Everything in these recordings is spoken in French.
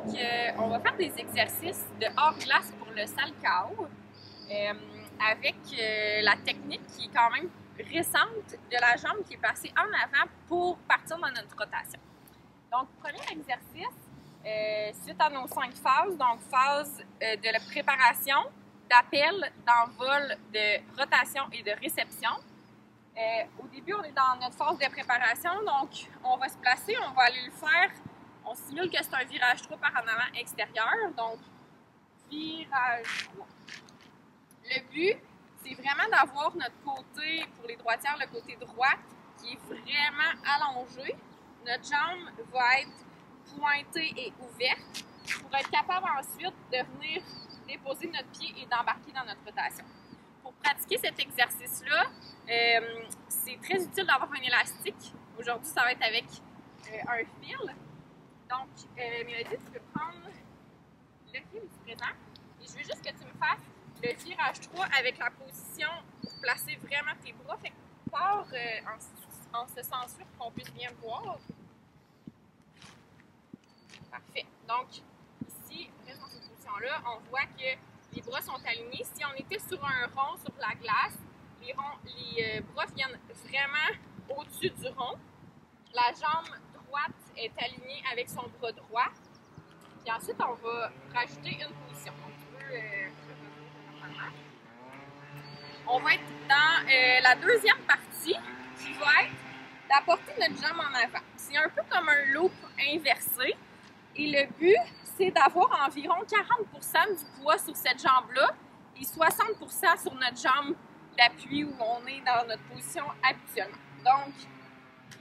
Donc, on va faire des exercices de hors-glace pour le salcao avec la technique qui est quand même récente de la jambe qui est placée en avant pour partir dans notre rotation. Donc, premier exercice, suite à nos 5 phases, donc phase de la préparation, d'appel, d'envol, de rotation et de réception. Au début, on est dans notre phase de préparation, donc on va se placer, on va aller le faire. On simule que c'est un virage 3 par en avant extérieur, donc virage 3. Le but, c'est vraiment d'avoir notre côté, pour les droitières, le côté droit qui est vraiment allongé. Notre jambe va être pointée et ouverte pour être capable ensuite de venir déposer notre pied et d'embarquer dans notre rotation. Pour pratiquer cet exercice-là, c'est très utile d'avoir un élastique. Aujourd'hui, ça va être avec un fil. Donc, Mélodie, tu peux prendre le fil ici présent et je veux juste que tu me fasses le virage 3 avec la position pour placer vraiment tes bras. Fait que pars en ce sens-là pour qu'on puisse bien voir. Parfait. Donc, ici, reste dans cette position-là, on voit que les bras sont alignés. Si on était sur un rond sur la glace, les bras viennent vraiment au-dessus du rond. La jambe droite est alignée avec son bras droit. Puis ensuite, on va rajouter une position. Donc, tu peux on va être dans la deuxième partie qui va être d'apporter notre jambe en avant. C'est un peu comme un loop inversé. Et le but, c'est d'avoir environ 40% du poids sur cette jambe-là et 60% sur notre jambe d'appui où on est dans notre position habituellement. Donc,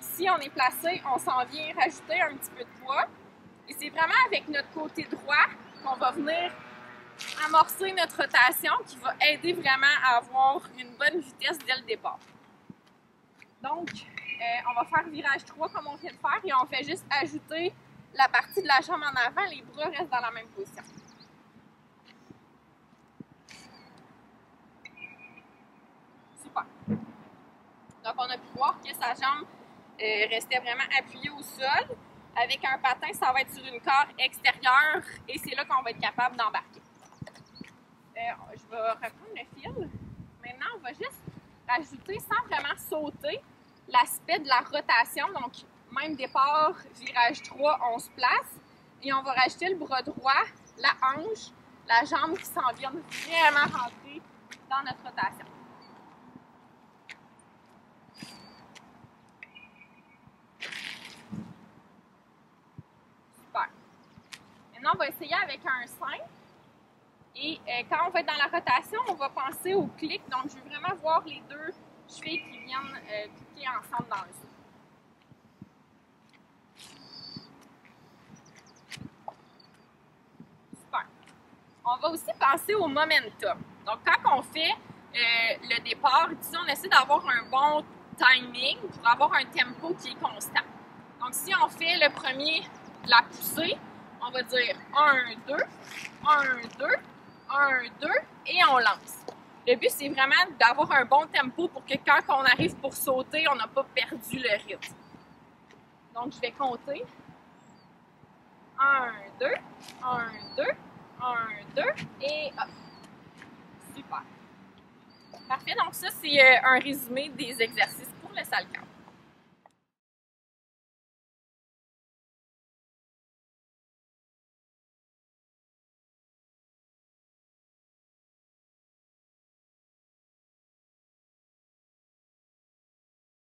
si on est placé, on s'en vient rajouter un petit peu de poids. Et c'est vraiment avec notre côté droit qu'on va venir amorcer notre rotation qui va aider vraiment à avoir une bonne vitesse dès le départ. Donc, on va faire virage 3 comme on vient de faire et on fait juste ajouter la partie de la jambe en avant, les bras restent dans la même position. Super. Donc, on a pu voir que sa jambe restait vraiment appuyée au sol. Avec un patin, ça va être sur une corde extérieure et c'est là qu'on va être capable d'embarquer. Je vais reprendre le fil. Maintenant, on va juste rajouter, sans vraiment sauter, l'aspect de la rotation. Donc, même départ, virage 3, on se place et on va rajouter le bras droit, la hanche, la jambe qui s'en vient vraiment rentrer dans notre rotation. Super. Maintenant, on va essayer avec un 5. Et quand on va être dans la rotation, on va penser au clic. Donc, je veux vraiment voir les deux chevilles qui viennent cliquer ensemble dans le saut. Super. On va aussi penser au momentum. Donc, quand on fait le départ, ici, on essaie d'avoir un bon timing pour avoir un tempo qui est constant. Donc, si on fait le premier, la poussée, on va dire 1, 2, 1, 2, 1, 2 et on lance. Le but, c'est vraiment d'avoir un bon tempo pour que quand on arrive pour sauter, on n'a pas perdu le rythme. Donc, je vais compter. 1, 2, 1, 2, 1, 2 et hop. Super. Parfait. Donc, ça, c'est un résumé des exercices pour le salcao.